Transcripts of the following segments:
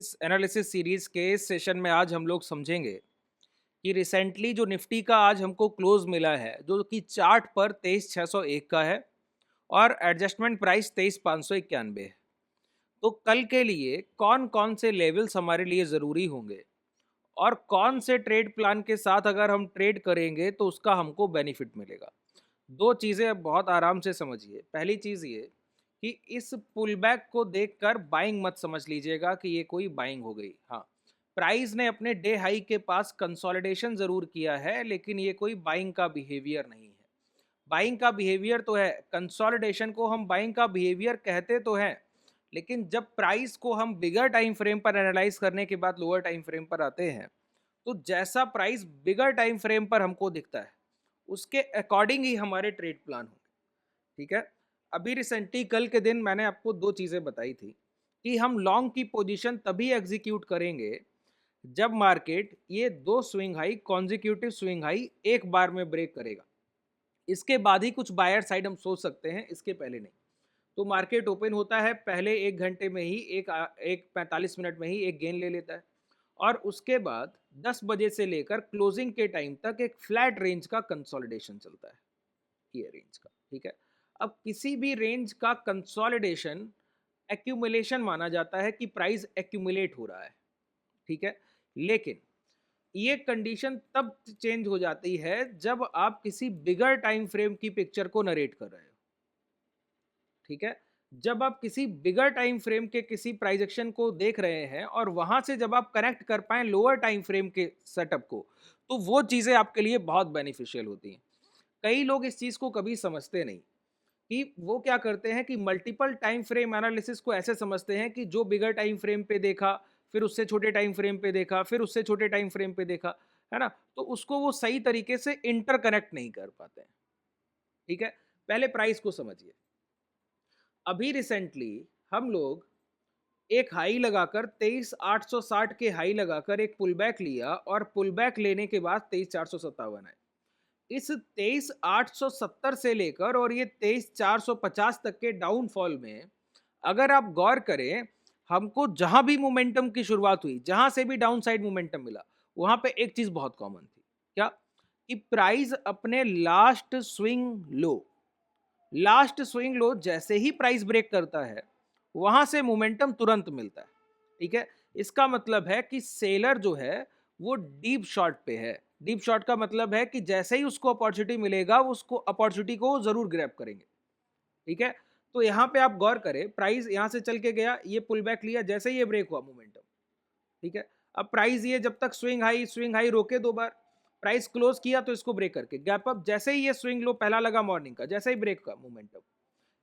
इस analysis series के इस सेशन में आज हम लोग समझेंगे कि रिसेंटली जो निफ्टी का आज हमको क्लोज मिला है जो कि चार्ट पर 23,601 का है और एडजस्टमेंट प्राइस 23,591 है। तो कल के लिए कौन कौन से लेवल्स हमारे लिए ज़रूरी होंगे और कौन से ट्रेड प्लान के साथ अगर हम ट्रेड करेंगे तो उसका हमको बेनिफिट मिलेगा। दो चीज़ें अब बहुत आराम से समझिए। पहली चीज़ ये कि इस पुल बैक को देखकर बाइंग मत समझ लीजिएगा कि ये कोई बाइंग हो गई। हाँ, प्राइस ने अपने डे हाई के पास कंसोलिडेशन ज़रूर किया है, लेकिन ये कोई बाइंग का बिहेवियर नहीं है। बाइंग का बिहेवियर तो है, कंसोलिडेशन को हम बाइंग का बिहेवियर कहते तो हैं, लेकिन जब प्राइस को हम बिगर टाइम फ्रेम पर एनालाइज करने के बाद लोअर टाइम फ्रेम पर आते हैं, तो जैसा प्राइस बिगर टाइम फ्रेम पर हमको दिखता है उसके अकॉर्डिंग ही हमारे ट्रेड प्लान होंगे। ठीक है। अभी रिसेंटली कल के दिन मैंने आपको दो चीज़ें बताई थी कि हम लॉन्ग की पोजीशन तभी एग्जीक्यूट करेंगे जब मार्केट ये दो swing high consecutive swing high एक बार में ब्रेक करेगा। इसके बाद ही कुछ बायर साइड हम सोच सकते हैं, इसके पहले नहीं। तो मार्केट ओपन होता है, पहले 1 घंटे में ही एक 45 मिनट में ही एक गेन ले लेता है और उसके बाद 10 बजे से लेकर क्लोजिंग के टाइम तक एक फ्लैट रेंज का कंसोलिडेशन चलता है, ये रेंज का। ठीक है। अब किसी भी रेंज का कंसोलिडेशन एक्यूमुलेशन माना जाता है कि प्राइस एक्यूमुलेट हो रहा है। ठीक है। लेकिन ये कंडीशन तब चेंज हो जाती है जब आप किसी बिगर टाइम फ्रेम की पिक्चर को नरेट कर रहे हो। ठीक है। जब आप किसी बिगर टाइम फ्रेम के किसी प्राइस एक्शन को देख रहे हैं और वहां से जब आप कनेक्ट कर पाए लोअर टाइम फ्रेम के सेटअप को, तो वो चीजें आपके लिए बहुत बेनिफिशियल होती हैं। कई लोग इस चीज को कभी समझते नहीं कि वो क्या करते हैं कि मल्टीपल टाइम फ्रेम एनालिसिस को ऐसे समझते हैं कि जो बिगर टाइम फ्रेम पे देखा, फिर उससे छोटे टाइम फ्रेम पे देखा, फिर उससे छोटे टाइम फ्रेम पे देखा, है ना। तो उसको वो सही तरीके से इंटरकनेक्ट नहीं कर पाते हैं। ठीक है। पहले प्राइस को समझिए। अभी रिसेंटली हम लोग एक हाई लगाकर 23,860 के हाई लगाकर एक पुल बैक लिया और पुल बैक लेने के बाद 23,457 आए। इस 23,870 से लेकर और ये 23,450 तक के डाउनफॉल में अगर आप गौर करें, हमको जहां भी मोमेंटम की शुरुआत हुई, जहां से भी डाउन साइड मोमेंटम मिला, वहां पे एक चीज बहुत कॉमन थी। क्या? कि प्राइस अपने लास्ट स्विंग लो जैसे ही प्राइस ब्रेक करता है, वहां से मोमेंटम तुरंत मिलता है। ठीक है। इसका मतलब है कि सेलर जो है वो डीप शॉर्ट पे है। डीप शॉर्ट का मतलब है कि जैसे ही उसको अपॉर्चुनिटी मिलेगा वो उसको अपॉर्चुनिटी को जरूर ग्रैब करेंगे। ठीक है। तो यहाँ पे आप गौर करें, प्राइस यहाँ से चल के गया, ये पुल बैक लिया, जैसे ही ये ब्रेक हुआ मोमेंटम। ठीक है। अब प्राइस ये जब तक स्विंग हाई रोके दो बार, प्राइस क्लोज किया तो इसको ब्रेक करके गैप अप, जैसे ही ये स्विंग लो पहला लगा मॉर्निंग का, जैसे ही ब्रेक हुआ मोमेंटम,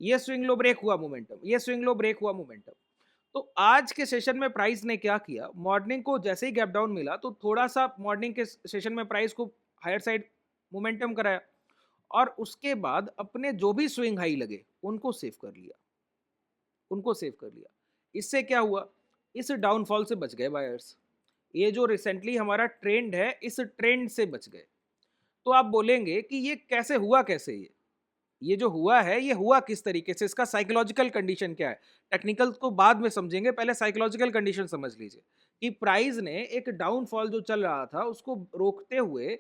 ये स्विंग लो ब्रेक हुआ मोमेंटम, ये स्विंग लो ब्रेक हुआ मोमेंटम। तो आज के सेशन में प्राइस ने क्या किया, मॉर्निंग को जैसे ही गैप डाउन मिला तो थोड़ा सा मॉर्निंग के सेशन में प्राइस को हायर साइड मोमेंटम कराया और उसके बाद अपने जो भी स्विंग हाई लगे उनको सेव कर लिया। इससे क्या हुआ, इस डाउनफॉल से बच गए बायर्स। ये जो रिसेंटली हमारा ट्रेंड है, इस ट्रेंड से बच गए। तो आप बोलेंगे कि ये कैसे हुआ, कैसे ये जो हुआ है ये हुआ किस तरीके से, इसका साइकोलॉजिकल कंडीशन क्या है। टेक्निकल को बाद में समझेंगे, पहले साइकोलॉजिकल कंडीशन समझ लीजिए कि प्राइस ने एक डाउनफॉल जो चल रहा था उसको रोकते हुए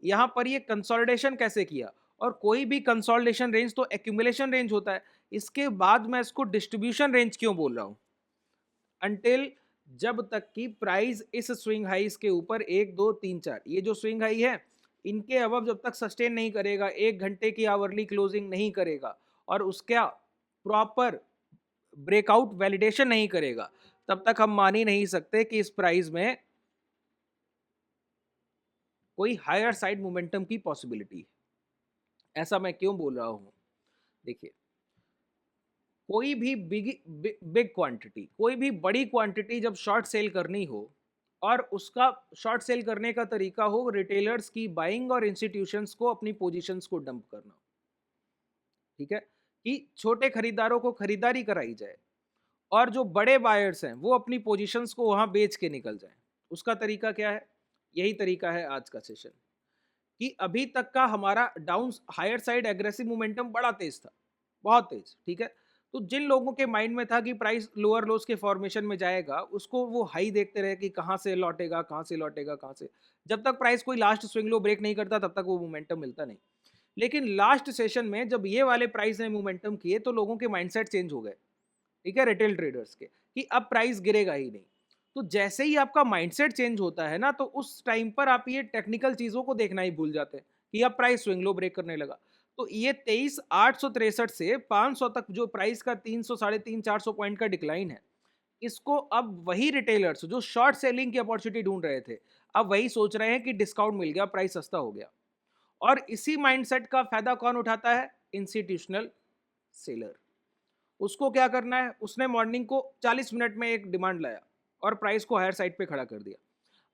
यहाँ पर ये कंसोलिडेशन कैसे किया। और कोई भी कंसोलिडेशन रेंज तो एक्यूमुलेशन रेंज होता है। इसके बाद मैं इसको डिस्ट्रीब्यूशन रेंज क्यों बोल रहा हूँ, अंटिल जब तक कि प्राइस इस स्विंग हाइस के ऊपर 1 2 3 4 ये जो स्विंग हाई है इनके अबव जब तक सस्टेन नहीं करेगा, 1 घंटे की आवरली क्लोजिंग नहीं करेगा और उसका प्रॉपर ब्रेकआउट वैलिडेशन नहीं करेगा, तब तक हम मान ही नहीं सकते कि इस प्राइस में कोई हायर साइड मोमेंटम की पॉसिबिलिटी है। ऐसा मैं क्यों बोल रहा हूं, देखिए, कोई भी बिग क्वांटिटी, कोई भी बड़ी क्वांटिटी जब शॉर्ट सेल करनी हो और उसका शॉर्ट सेल करने का तरीका हो रिटेलर्स की बाइंग और इंस्टीट्यूशंस को अपनी पोजीशंस को डंप करना। ठीक है। कि छोटे खरीदारों को खरीदारी कराई जाए और जो बड़े बायर्स हैं वो अपनी पोजीशंस को वहां बेच के निकल जाएं। उसका तरीका क्या है, यही तरीका है आज का सेशन। कि अभी तक का हमारा down higher side aggressive momentum बड़ा तेज था, बहुत तेज। ठीक है। तो जिन लोगों के माइंड में था कि प्राइस लोअर लोस के फॉर्मेशन में जाएगा, उसको वो हाई देखते रहे कि कहाँ से लौटेगा, कहाँ से लौटेगा, कहाँ से। जब तक प्राइस कोई लास्ट स्विंग लो ब्रेक नहीं करता, तब तक वो मोमेंटम मिलता नहीं। लेकिन लास्ट सेशन में जब ये वाले प्राइस ने मोमेंटम किए, तो लोगों के माइंडसेट चेंज हो गए, ठीक है, रिटेल ट्रेडर्स के, कि अब प्राइस गिरेगा ही नहीं। तो जैसे ही आपका माइंडसेट चेंज होता है ना, तो उस टाइम पर आप ये टेक्निकल चीज़ों को देखना ही भूल जाते हैं कि अब प्राइस स्विंग लो ब्रेक करने लगा। तो ये 23,863 से 500 तक जो प्राइस का 300 साढ़े 300-400 पॉइंट का डिक्लाइन है, इसको अब वही रिटेलर्स जो शॉर्ट सेलिंग की अपॉर्चुनिटी ढूंढ रहे थे, अब वही सोच रहे हैं कि डिस्काउंट मिल गया, प्राइस सस्ता हो गया। और इसी माइंडसेट का फायदा कौन उठाता है? Institutional seller. उसको क्या करना है, उसने मॉर्निंग को 40 मिनट में एक डिमांड लाया और प्राइस को हायर साइड पे खड़ा कर दिया।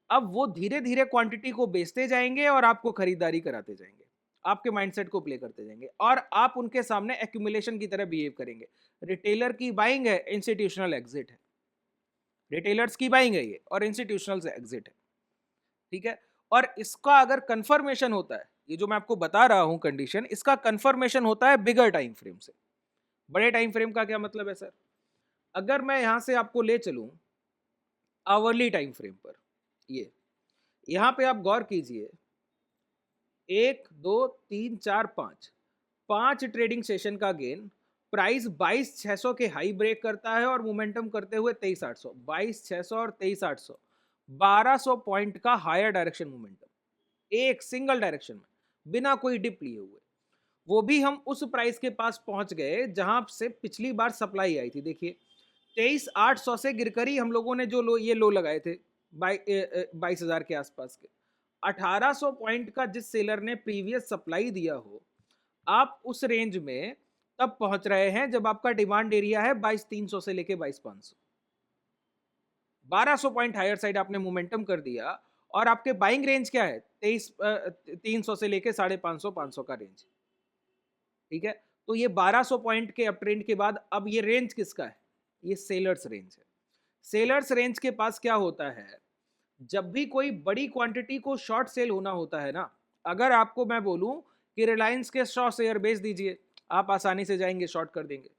अब वो धीरे धीरे क्वांटिटी को बेचते जाएंगे और आपको खरीदारी कराते जाएंगे, आपके माइंडसेट को प्ले करते जाएंगे, और आप उनके सामने एक्यूमुलेशन की तरह बिहेव करेंगे। रिटेलर की बाइंग है, इंस्टीट्यूशनल एग्जिट है। रिटेलर्स की बाइंग है ये, और इंस्टीट्यूशनल से एग्जिट है, ठीक है। और इसका अगर कंफर्मेशन होता है, ये जो मैं आपको बता रहा हूं कंडीशन, इसका कंफर्मेशन होता है बिगर टाइम फ्रेम से। बड़े टाइम फ्रेम का क्या मतलब है सर? अगर मैं यहां से आपको ले चलूं आवरली टाइम फ्रेम पर, ये यहां पे आप गौर कीजिए, 1 2 3 4 5 5 ट्रेडिंग सेशन का गेन, प्राइस 22,600 के हाई ब्रेक करता है और मोमेंटम करते हुए 23,800, 22,600 और 23,800, 1200 पॉइंट का हायर डायरेक्शन मोमेंटम एक सिंगल डायरेक्शन में, बिना कोई डिप लिए हुए। वो भी हम उस प्राइस के पास पहुंच गए जहां से पिछली बार सप्लाई आई थी। देखिए 23,800 से गिरकर ही हम लोगों ने जो ये लो लगाए थे 22,000 के आसपास के। 1800 पॉइंट का जिस सेलर ने प्रीवियस सप्लाई दिया हो, आप उस रेंज में तब पहुंच रहे हैं जब आपका डिमांड एरिया है 22,300 से लेके 22,500। 1200 पॉइंट हायर साइड आपने मोमेंटम कर दिया, और आपके बाइंग रेंज क्या है? 23,300 से लेके 550 500 का रेंज, ठीक है। तो ये 1200 पॉइंट के अप ट्रेंड के बाद अब ये रेंज किसका है? ये सेलर्स रेंज है। सेलर्स रेंज के पास क्या होता है, जब भी कोई बड़ी क्वांटिटी को शॉर्ट सेल होना होता है ना, अगर आपको मैं बोलूं कि रिलायंस के 100 शेयर बेच दीजिए, आप आसानी से जाएंगे शॉर्ट कर देंगे।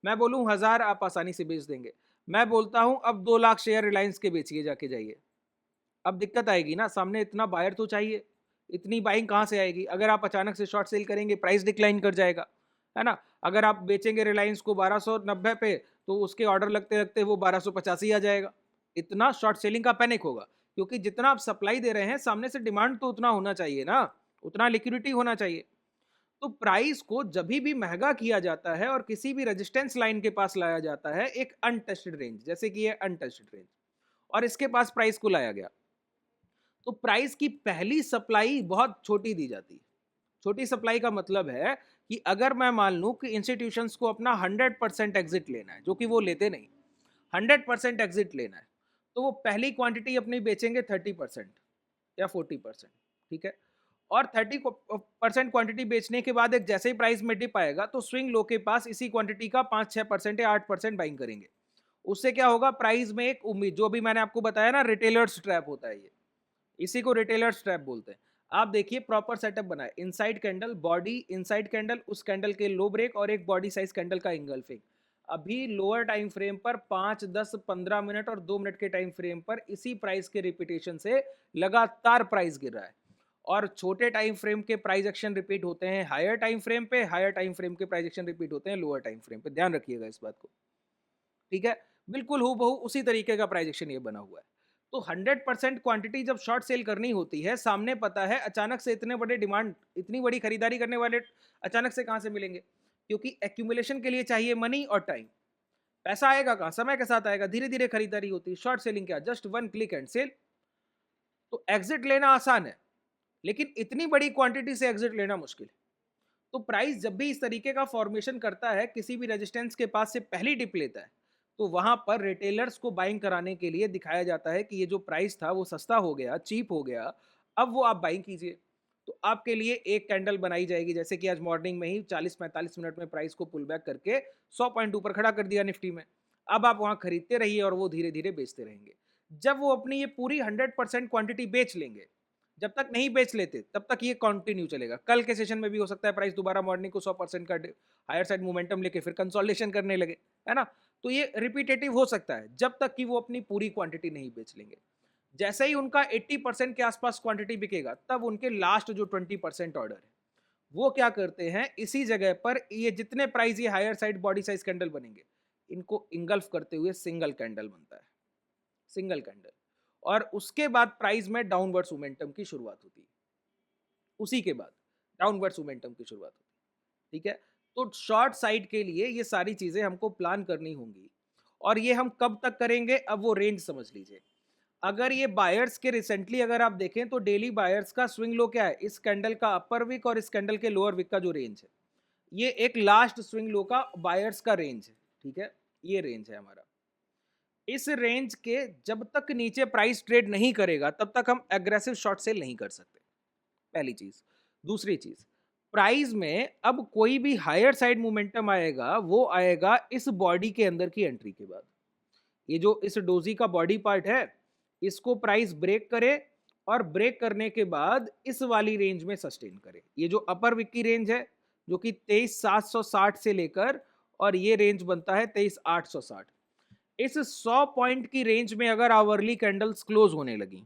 मैं बोलूं 1000, आप आसानी से बेच देंगे। मैं बोलता हूं अब 2 लाख शेयर रिलायंस के बेचिए जाके जाइए, अब दिक्कत आएगी ना, सामने इतना बायर तो चाहिए। इतनी बाइंग कहाँ से आएगी? अगर आप अचानक से शॉर्ट सेल करेंगे, प्राइस डिक्लाइन कर जाएगा, है ना। अगर आप बेचेंगे रिलायंस को 1290 पे, तो उसके ऑर्डर लगते लगते वो 1285 आ जाएगा। इतना शॉर्ट सेलिंग का पैनिक होगा, क्योंकि जितना आप सप्लाई दे रहे हैं, सामने से डिमांड तो उतना होना चाहिए ना, उतना लिक्विडिटी होना चाहिए। तो प्राइस को जब भी महंगा किया जाता है और किसी भी रेजिस्टेंस लाइन के पास लाया जाता है, एक अनटच्ड रेंज, जैसे कि ये अनटच्ड रेंज, और इसके पास प्राइस को लाया गया, तो प्राइस की पहली सप्लाई बहुत छोटी दी जाती है। छोटी सप्लाई का मतलब है कि अगर मैं मान लूं कि इंस्टीट्यूशंस को अपना 100% एग्जिट लेना है, जो कि वो लेते नहीं, 100% एग्जिट लेना है, तो वो पहली क्वांटिटी अपनी बेचेंगे 30% या 40%, ठीक है। और 30% क्वांटिटी बेचने के बाद एक जैसे ही प्राइस में डिप आएगा, तो स्विंग लो के पास इसी क्वांटिटी का 5-6% या 8% बाइंग करेंगे। उससे क्या होगा, प्राइस में एक उम्मीद, जो भी मैंने आपको बताया ना, रिटेलर्स ट्रैप होता है ये, इसी को रिटेलर्स ट्रैप बोलते हैं। आप देखिए प्रॉपर सेटअप बना है, inside candle, body, inside candle, उस कैंडल के लो ब्रेक और एक बॉडी साइज कैंडल का इंगल्फिंग। अभी लोअर टाइम फ्रेम पर 5, 10, 15 मिनट और 2 मिनट के टाइम फ्रेम पर इसी प्राइस के रिपीटेशन से लगातार प्राइस गिर रहा है। और छोटे टाइम फ्रेम के प्राइस एक्शन रिपीट होते हैं हायर टाइम फ्रेम पे, हायर टाइम फ्रेम के प्राइस एक्शन रिपीट होते हैं लोअर टाइम फ्रेम पे। ध्यान रखिएगा इस बात को, ठीक है। बिल्कुल हूबहू उसी तरीके का प्राइस एक्शन ये बना हुआ है। तो 100% क्वांटिटी जब शॉर्ट सेल करनी होती है, सामने पता है अचानक से इतने बड़े डिमांड, इतनी बड़ी खरीदारी करने वाले अचानक से कहां से मिलेंगे? क्योंकि एक्यूमुलेशन के लिए चाहिए मनी और टाइम। पैसा आएगा कहां? समय के साथ आएगा, धीरे धीरे खरीदारी होती है। शॉर्ट सेलिंग क्या, just one click and sell. तो एग्जिट लेना आसान है, लेकिन इतनी बड़ी क्वांटिटी से एग्जिट लेना मुश्किल है। तो प्राइस जब भी इस तरीके का फॉर्मेशन करता है, किसी भी रेजिस्टेंस के पास से पहली डिप लेता है, तो वहां पर रिटेलर्स को बाइंग कराने के लिए दिखाया जाता है कि ये जो प्राइस था वो सस्ता हो गया, चीप हो गया, अब वो आप बाइंग कीजिए। तो आपके लिए एक कैंडल बनाई जाएगी, जैसे कि आज मॉर्निंग में ही 40-45 मिनट में प्राइस को पुल बैक करके 100 पॉइंट ऊपर खड़ा कर दिया निफ्टी में। अब आप वहां खरीदते रहिए और वो धीरे धीरे बेचते रहेंगे। जब वो अपनी ये पूरी 100% क्वांटिटी बेच लेंगे, जब तक नहीं बेच लेते तब तक ये कंटिन्यू चलेगा। कल के सेशन में भी हो सकता है प्राइस दोबारा मॉर्निंग को 100% का हायर साइड मोमेंटम लेके फिर कंसोलिडेशन करने लगे, है ना? तो ये रिपीटेटिव हो सकता है जब तक कि वो अपनी पूरी क्वांटिटी नहीं बेच लेंगे। जैसे ही उनका 80% के आसपास क्वांटिटी बिकेगा तब उनके लास्ट जो 20% ऑर्डर है वो क्या करते हैं, इसी जगह पर ये जितने प्राइस ये higher side body size candle बनेंगे इनको इंगल्फ करते हुए सिंगल कैंडल बनता है, सिंगल कैंडल। और उसके बाद प्राइस में डाउनवर्ड्स मोमेंटम की शुरुआत होती है, उसी के बाद डाउनवर्ड्स मोमेंटम की शुरुआत होती है। ठीक है, तो शॉर्ट साइड के लिए ये सारी चीजें हमको प्लान करनी होंगी। और ये हम कब तक करेंगे, अब वो रेंज समझ लीजिए। अगर ये बायर्स के रिसेंटली अगर आप देखें तो डेली बायर्स का स्विंग लो क्या है, इस कैंडल का अपर विक और इस कैंडल के लोअर विक का जो रेंज है, ये एक लास्ट स्विंग लो का बायर्स का रेंज है। ठीक है, ये रेंज है हमारा। इस रेंज के जब तक नीचे प्राइस ट्रेड नहीं करेगा तब तक हम एग्रेसिव शॉर्ट सेल नहीं कर सकते, पहली चीज। दूसरी चीज, प्राइस में अब कोई भी हायर साइड मोमेंटम आएगा वो आएगा इस बॉडी के अंदर की एंट्री के बाद। ये जो इस डोजी का बॉडी पार्ट है इसको प्राइस ब्रेक करे और ब्रेक करने के बाद इस वाली रेंज में सस्टेन करे। ये जो अपर विक की रेंज है जो कि 23,760 से लेकर और ये रेंज बनता है 23,860। इस 100 पॉइंट की रेंज में अगर आवरली कैंडल्स क्लोज होने लगी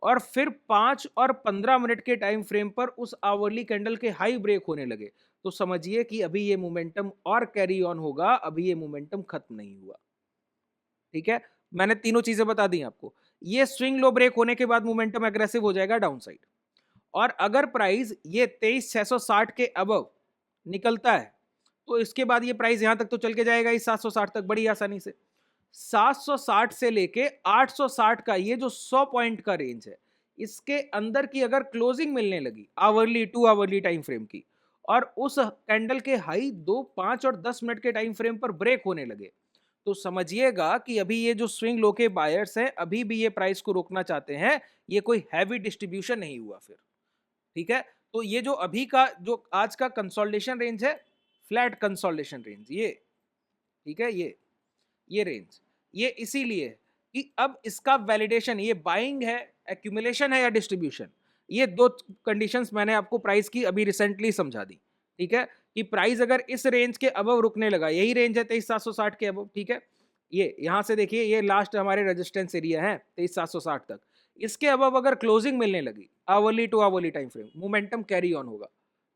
और फिर 5 और 15 मिनट के टाइम फ्रेम पर उस आवरली कैंडल के हाई ब्रेक होने लगे तो समझिए कि अभी ये मोमेंटम और कैरी ऑन होगा, अभी ये मोमेंटम खत्म नहीं हुआ। ठीक है, मैंने तीनों चीजें बता दी आपको। ये स्विंग लो ब्रेक होने के बाद मोमेंटम एग्रेसिव हो जाएगा डाउन साइड। और अगर प्राइस ये 23,660 के अबव निकलता है तो इसके बाद ये प्राइस यहां तक तो चल के जाएगा इस 760 तक बड़ी आसानी से। 760 से लेके 860 का ये जो 100 पॉइंट का रेंज है इसके अंदर की अगर क्लोजिंग मिलने लगी आवरली 2 आवरली टाइम फ्रेम की और उस कैंडल के हाई 2, 5 और 10 मिनट के टाइम फ्रेम पर ब्रेक होने लगे तो समझिएगा कि अभी ये जो स्विंग लो के बायर्स हैं अभी भी ये प्राइस को रोकना चाहते हैं, ये कोई हैवी डिस्ट्रीब्यूशन नहीं हुआ फिर। ठीक है, तो ये जो अभी का जो आज का कंसोलिडेशन रेंज है, फ्लैट कंसोलिडेशन रेंज ये, ठीक है, ये रेंज ये इसीलिए कि अब इसका वैलिडेशन, ये बाइंग है, एक्यूमुलेशन है या डिस्ट्रीब्यूशन, ये दो कंडीशंस मैंने आपको प्राइस की अभी रिसेंटली समझा दी। ठीक है, कि प्राइस अगर इस रेंज के अबव रुकने लगा, यही रेंज है 23,760 के अबव। ठीक है, ये यहां से देखिए ये लास्ट हमारे रेजिस्टेंस एरिया है 23,760 तक, इसके अबव अगर क्लोजिंग मिलने लगी hourly to hourly time frame, momentum carry on होगा।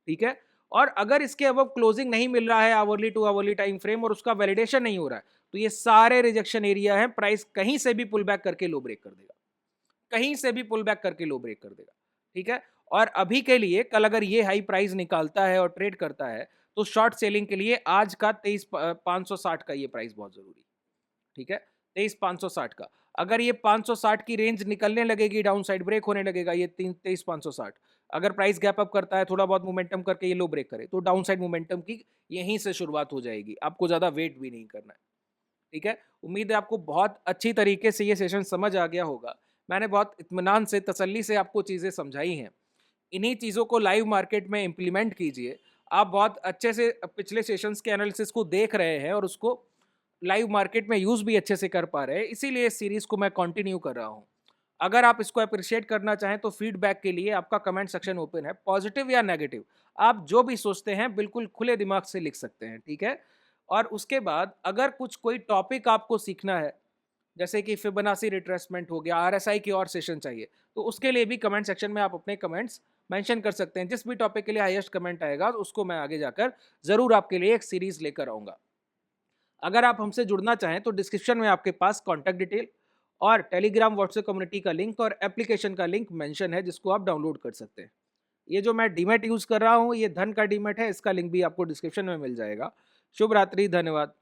ठीक है, और अगर इसके अबव क्लोजिंग नहीं मिल रहा है hourly to hourly time frame और उसका वैलिडेशन नहीं हो रहा है तो ये सारे रिजेक्शन एरिया है, प्राइस कहीं से भी पुल बैक करके लो ब्रेक कर देगा, कहीं से भी पुल बैक करके लो ब्रेक कर देगा। ठीक है, और अभी के लिए कल अगर ये हाई प्राइस निकालता है और ट्रेड करता है तो शॉर्ट सेलिंग के लिए आज का 23,560 का ये प्राइस बहुत जरूरी। ठीक है, 23,560 का अगर ये 560 की रेंज निकलने लगेगी, डाउन साइड ब्रेक होने लगेगा, ये 23,560 अगर प्राइस गैप अप करता है थोड़ा बहुत मोमेंटम करके ये लो ब्रेक करे तो डाउन साइड मोमेंटम की यहीं से शुरुआत हो जाएगी, आपको ज्यादा वेट भी नहीं करना है। ठीक है, उम्मीद है आपको बहुत अच्छी तरीके से ये सेशन समझ आ गया होगा। मैंने बहुत इत्मीनान से, तसल्ली से आपको चीज़ें समझाई हैं। इन्हीं चीज़ों को लाइव मार्केट में इम्प्लीमेंट कीजिए। आप बहुत अच्छे से पिछले सेशंस के एनालिसिस को देख रहे हैं और उसको लाइव मार्केट में यूज़ भी अच्छे से कर पा रहे हैं, इसीलिए इस सीरीज़ को मैं कंटिन्यू कर रहा हूँ। अगर आप इसको अप्रिशिएट करना चाहें तो फीडबैक के लिए आपका कमेंट सेक्शन ओपन है, पॉजिटिव या नेगेटिव आप जो भी सोचते हैं बिल्कुल खुले दिमाग से लिख सकते हैं। ठीक है, और उसके बाद अगर कुछ कोई टॉपिक आपको सीखना है जैसे कि फिबोनाची रिट्रेसमेंट हो गया, आरएसआई की और सेशन चाहिए तो उसके लिए भी कमेंट सेक्शन में आप अपने कमेंट्स मेंशन कर सकते हैं। जिस भी टॉपिक के लिए हाईएस्ट कमेंट आएगा उसको मैं आगे जाकर जरूर आपके लिए एक सीरीज लेकर आऊंगा। अगर आप हमसे जुड़ना चाहें तो डिस्क्रिप्शन में आपके पास कॉन्टैक्ट डिटेल और टेलीग्राम व्हाट्सएप कम्युनिटी का लिंक और एप्लीकेशन का लिंक मेंशन है जिसको आप डाउनलोड कर सकते हैं। ये जो मैं डीमेट यूज कर रहा हूँ ये धन का डीमेट है, इसका लिंक भी आपको डिस्क्रिप्शन में मिल जाएगा। शुभ रात्रि, धन्यवाद।